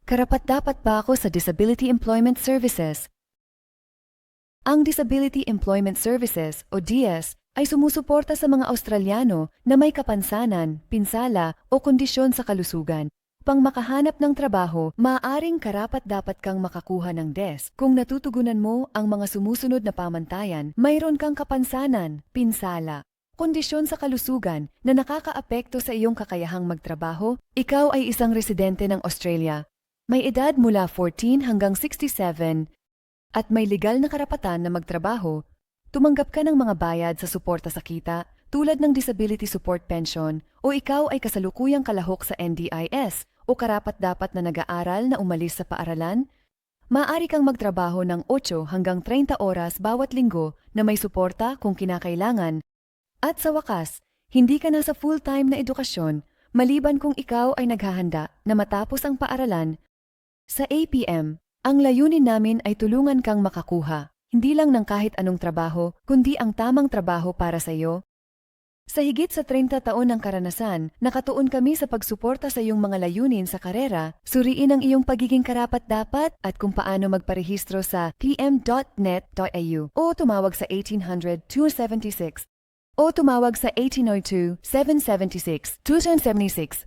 Karapat-dapat ba ako sa Disability Employment Services? Ang Disability Employment Services o DIES ay sumusuporta sa mga Australiano na may kapansanan, pinsala o kondisyon sa kalusugan. Upang makahanap ng trabaho, maaaring karapat-dapat kang makakuha ng DIES kung natutugunan mo ang mga sumusunod na pamantayan, mayroon kang kapansanan, pinsala, kondisyon sa kalusugan na nakakaapekto sa iyong kakayahang magtrabaho, ikaw ay isang residente ng Australia. May edad mula 14 hanggang 67 at may legal na karapatan na magtrabaho, tumanggap ka ng mga bayad sa suporta sa kita tulad ng Disability Support Pension o ikaw ay kasalukuyang kalahok sa NDIS o karapat-dapat na nag-aaral na umalis sa paaralan, maaari kang magtrabaho ng 8 hanggang 30 oras bawat linggo na may suporta kung kinakailangan. At sa wakas, hindi ka na sa full-time na edukasyon maliban kung ikaw ay naghahanda na matapos ang paaralan. Sa APM, ang layunin namin ay tulungan kang makakuha, hindi lang ng kahit anong trabaho, kundi ang tamang trabaho para sa iyo. Sa higit sa 30 taon ng karanasan, nakatuon kami sa pagsuporta sa iyong mga layunin sa karera, suriin ang iyong pagiging karapat-dapat at kung paano magparehistro sa pm.net.au o tumawag sa 1800-276 o tumawag sa 1802-776-276.